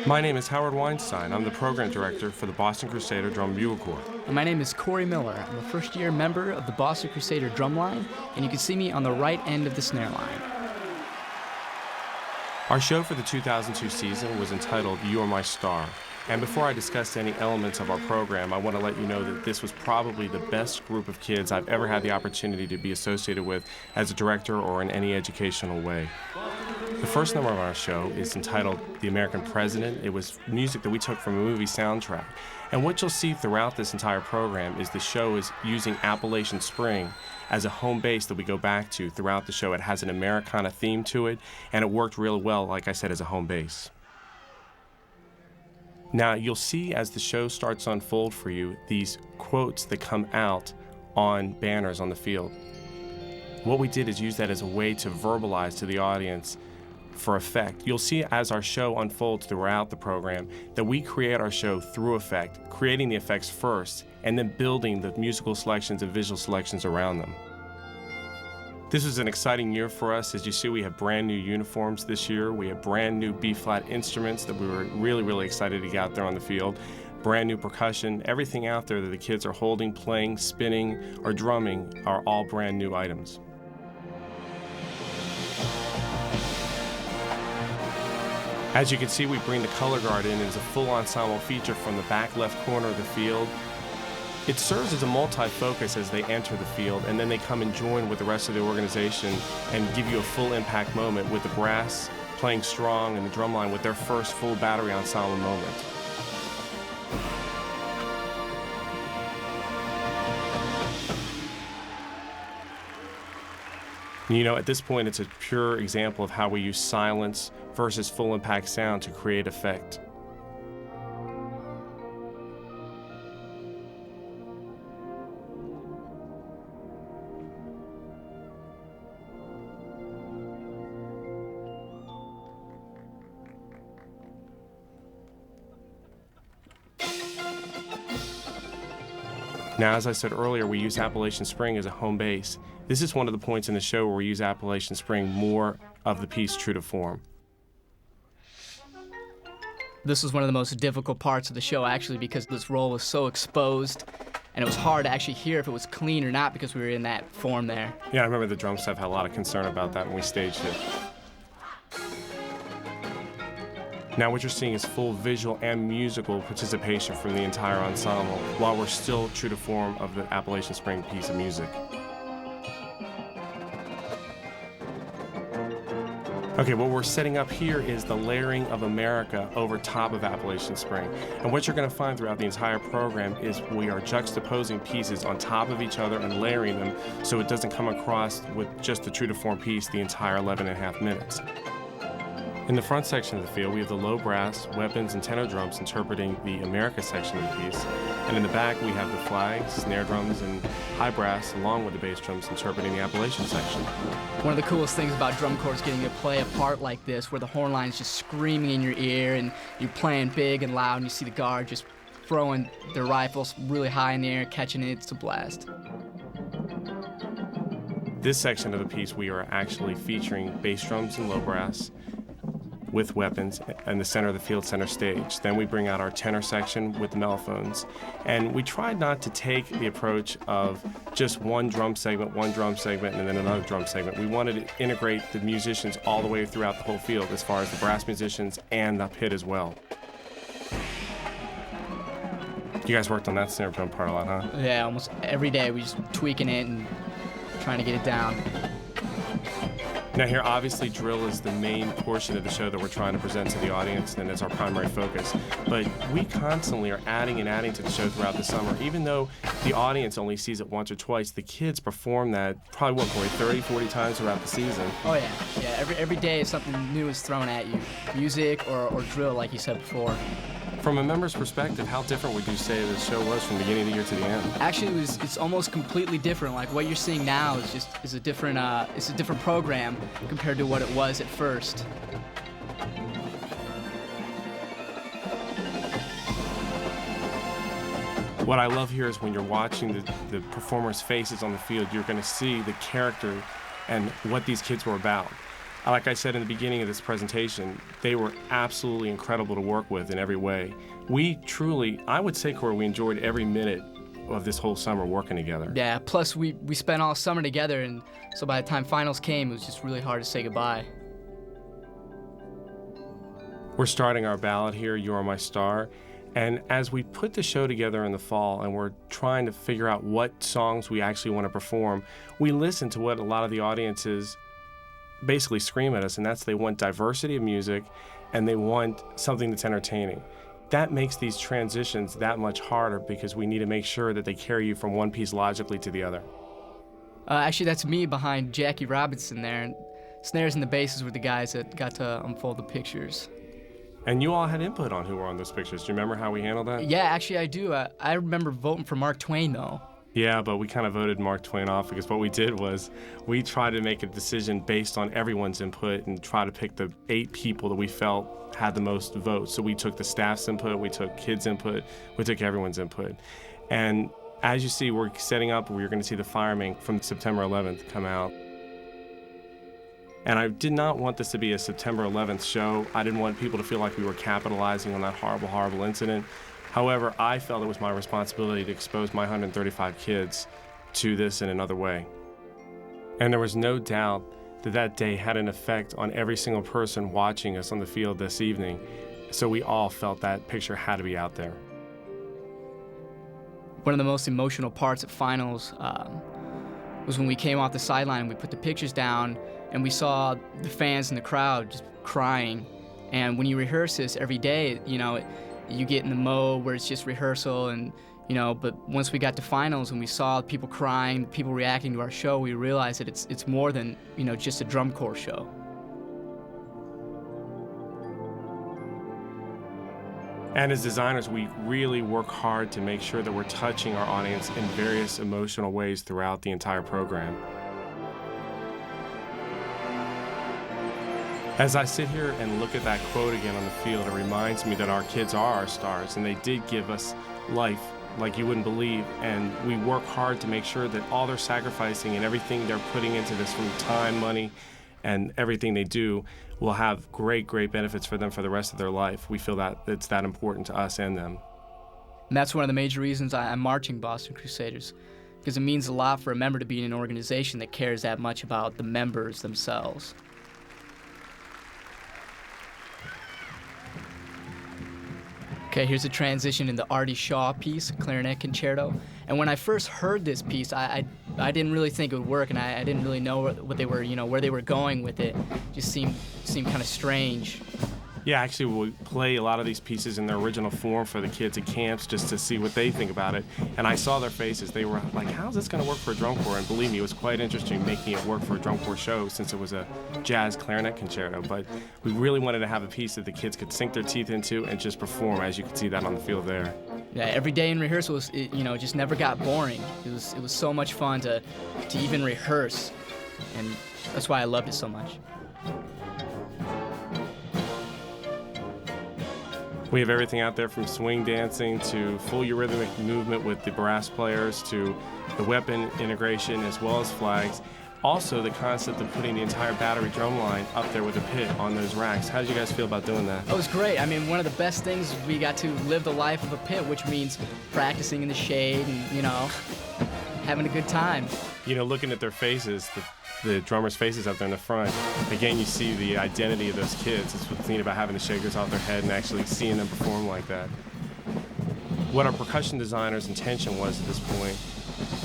My name is Howard Weinstein. I'm the program director for the Boston Crusader Drum Bugle Corps. And my name is Corey Miller. I'm a first-year member of the Boston Crusader drum line, and you can see me on the right end of the snare line. Our show for the 2002 season was entitled You Are My Star. And before I discuss any elements of our program, I want to let you know that this was probably the best group of kids I've ever had the opportunity to be associated with as a director or in any educational way. The first number of our show is entitled The American President. It was music that we took from a movie soundtrack. And what you'll see throughout this entire program is the show is using Appalachian Spring as a home base that we go back to throughout the show. It has an Americana theme to it, and it worked really well, like I said, as a home base. Now, you'll see as the show starts to unfold for you, these quotes that come out on banners on the field. What we did is use that as a way to verbalize to the audience for effect. You'll see as our show unfolds throughout the program that we create our show through effect, creating the effects first, and then building the musical selections and visual selections around them. This was an exciting year for us. As you see, we have brand new uniforms this year. We have brand new B-flat instruments that we were really excited to get out there on the field. Brand new percussion. Everything out there that the kids are holding, playing, spinning, or drumming are all brand new items. As you can see, we bring the color guard in as a full ensemble feature from the back left corner of the field. It serves as a multi-focus as they enter the field, and then they come and join with the rest of the organization and give you a full impact moment with the brass playing strong and the drumline with their first full battery ensemble moment. You know, at this point, it's a pure example of how we use silence versus full impact sound to create effect. Now, as I said earlier, we use Appalachian Spring as a home base. This is one of the points in the show where we use Appalachian Spring more of the piece true to form. This was one of the most difficult parts of the show, actually, because this roll was so exposed, and it was hard to actually hear if it was clean or not because we were in that form there. Yeah, I remember the drum staff had a lot of concern about that when we staged it. Now what you're seeing is full visual and musical participation from the entire ensemble, while we're still true to form of the Appalachian Spring piece of music. Okay, what we're setting up here is the layering of America over top of Appalachian Spring. And what you're going to find throughout the entire program is we are juxtaposing pieces on top of each other and layering them so it doesn't come across with just the true to form piece the entire 11 and a half minutes. In the front section of the field, we have the low brass, weapons, and tenor drums interpreting the America section of the piece. And in the back, we have the flags, snare drums, and high brass, along with the bass drums interpreting the Appalachian section. One of the coolest things about drum corps is getting to play a part like this, where the horn line is just screaming in your ear, and you're playing big and loud, and you see the guard just throwing their rifles really high in the air, catching it. It's a blast. This section of the piece, we are actually featuring bass drums and low brass, with weapons in the center of the field, center stage. Then we bring out our tenor section with the mellophones. And we tried not to take the approach of just one drum segment, and then another drum segment. We wanted to integrate the musicians all the way throughout the whole field as far as the brass musicians and the pit as well. You guys worked on that snare drum part a lot, huh? Yeah, almost every day we just tweaking it and trying to get it down. Now here, obviously, drill is the main portion of the show that we're trying to present to the audience, and it's our primary focus. But we constantly are adding and adding to the show throughout the summer. Even though the audience only sees it once or twice, the kids perform that probably, 30, 40 times throughout the season. Oh, yeah. Yeah, every day something new is thrown at you. Music or drill, like you said before. From a member's perspective, how different would you say the show was from the beginning of the year to the end? Actually, it's almost completely different. Like what you're seeing now is a different program compared to what it was at first. What I love here is when you're watching the performers' faces on the field, you're going to see the character and what these kids were about. Like I said in the beginning of this presentation, they were absolutely incredible to work with in every way. We truly, I would say, Corey, we enjoyed every minute of this whole summer working together. Yeah, plus we spent all summer together, and so by the time finals came, it was just really hard to say goodbye. We're starting our ballad here, You Are My Star, and as we put the show together in the fall and we're trying to figure out what songs we actually want to perform, we listen to what a lot of the audiences basically scream at us, and that's they want diversity of music and they want something that's entertaining. That makes these transitions that much harder because we need to make sure that they carry you from one piece logically to the other. Actually, that's me behind Jackie Robinson there, and snares and the basses were the guys that got to unfold the pictures. And you all had input on who were on those pictures. Do you remember how we handled that? Yeah, actually I do. I remember voting for Mark Twain, though. Yeah, but we kind of voted Mark Twain off because what we did was we tried to make a decision based on everyone's input and try to pick the 8 people that we felt had the most votes. So we took the staff's input, we took kids' input, we took everyone's input. And as you see, we're setting up, we're going to see the fireman from September 11th come out. And I did not want this to be a September 11th show. I didn't want people to feel like we were capitalizing on that horrible, horrible incident. However, I felt it was my responsibility to expose my 135 kids to this in another way. And there was no doubt that that day had an effect on every single person watching us on the field this evening. So we all felt that picture had to be out there. One of the most emotional parts at finals was when we came off the sideline and we put the pictures down and we saw the fans in the crowd just crying. And when you rehearse this every day, you know, you get in the mode where it's just rehearsal and, you know, but once we got to finals and we saw people crying, people reacting to our show, we realized that it's more than, you know, just a drum corps show. And as designers, we really work hard to make sure that we're touching our audience in various emotional ways throughout the entire program. As I sit here and look at that quote again on the field, it reminds me that our kids are our stars, and they did give us life like you wouldn't believe, and we work hard to make sure that all their sacrificing and everything they're putting into this, from time, money, and everything they do, will have great, great benefits for them for the rest of their life. We feel that it's that important to us and them. And that's one of the major reasons I'm marching Boston Crusaders, because it means a lot for a member to be in an organization that cares that much about the members themselves. Okay, here's a transition in the Artie Shaw piece, Clarinet Concerto. And when I first heard this piece, I didn't really think it would work, and I didn't really know what they were, you know, where they were going with it. Just seemed kind of strange. Yeah, actually, we play a lot of these pieces in their original form for the kids at camps just to see what they think about it. And I saw their faces. They were like, how's this going to work for a drum corps? And believe me, it was quite interesting making it work for a drum corps show since it was a jazz clarinet concerto. But we really wanted to have a piece that the kids could sink their teeth into and just perform, as you can see that on the field there. Yeah, every day in rehearsals, it, you know, just never got boring. It was so much fun to even rehearse, and that's why I loved it so much. We have everything out there from swing dancing to full eurythmic movement with the brass players to the weapon integration as well as flags. Also, the concept of putting the entire battery drum line up there with a pit on those racks. How did you guys feel about doing that? It was great. I mean, one of the best things is we got to live the life of a pit, which means practicing in the shade and, you know, having a good time. You know, looking at their faces, the drummers' faces up there in the front, again, you see the identity of those kids. It's what's neat about having the shakers off their head and actually seeing them perform like that. What our percussion designer's intention was at this point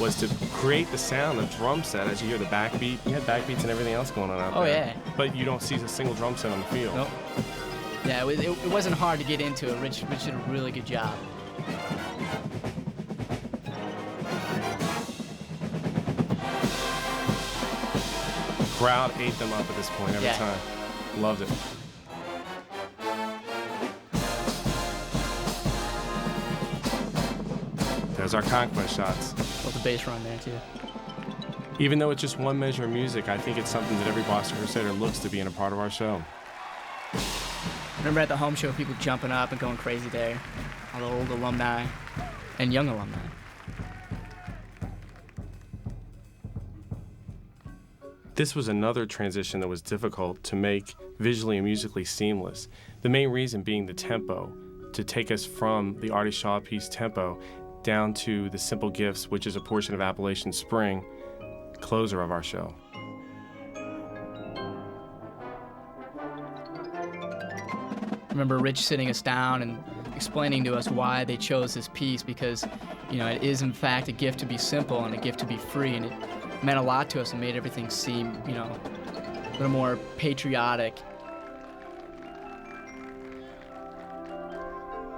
was to create the sound of drum set. As you hear the backbeat, you had backbeats and everything else going on out there. Oh, yeah. But you don't see a single drum set on the field. Nope. Yeah, it wasn't hard to get into it. Rich did a really good job. Crowd ate them up at this point every time. Loved it. There's our conquest shots. Got the bass run there, too. Even though it's just one measure of music, I think it's something that every Boston Crusader looks to being a part of our show. Remember at the home show, people jumping up and going crazy there. All the old alumni and young alumni. This was another transition that was difficult to make visually and musically seamless. The main reason being the tempo, to take us from the Artie Shaw piece tempo down to the Simple Gifts, which is a portion of Appalachian Spring, closer of our show. I remember Rich sitting us down and explaining to us why they chose this piece, because, you know, it is in fact a gift to be simple and a gift to be free, and it meant a lot to us and made everything seem, you know, a little more patriotic.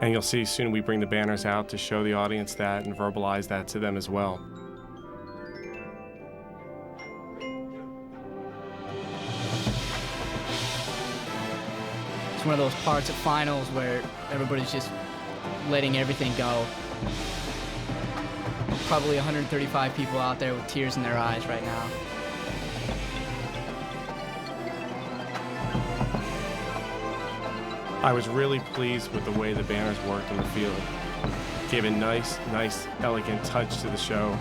And you'll see soon we bring the banners out to show the audience that and verbalize that to them as well. It's one of those parts of finals where everybody's just letting everything go. Probably 135 people out there with tears in their eyes right now. I was really pleased with the way the banners worked on the field. Gave a nice, elegant touch to the show.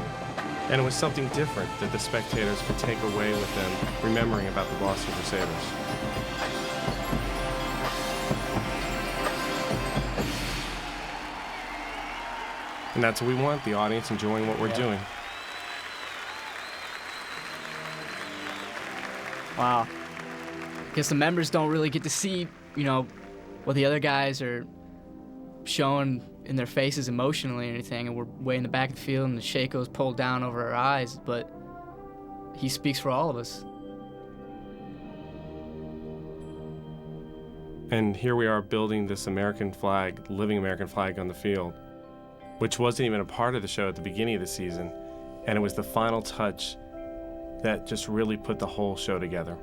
And it was something different that the spectators could take away with them, remembering about the Boston Crusaders. And that's what we want, the audience enjoying what we're doing. Wow. Guess the members don't really get to see, you know, what the other guys are showing in their faces emotionally or anything, and we're way in the back of the field and the Shaco's pulled down over our eyes, but he speaks for all of us. And here we are building this American flag, living American flag on the field, which wasn't even a part of the show at the beginning of the season, and it was the final touch that just really put the whole show together.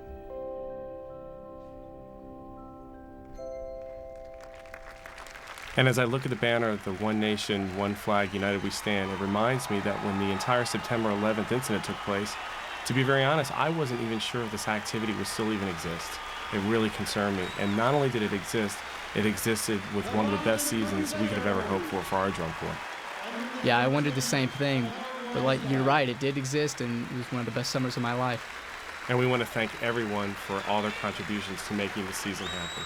And as I look at the banner, the One Nation, One Flag, United We Stand, it reminds me that when the entire September 11th incident took place, to be very honest, I wasn't even sure if this activity would still even exist. It really concerned me. And not only did it exist, it existed with one of the best seasons we could have ever hoped for our drum corps. Yeah, I wondered the same thing. But like, you're right, it did exist, and it was one of the best summers of my life. And we want to thank everyone for all their contributions to making the season happen.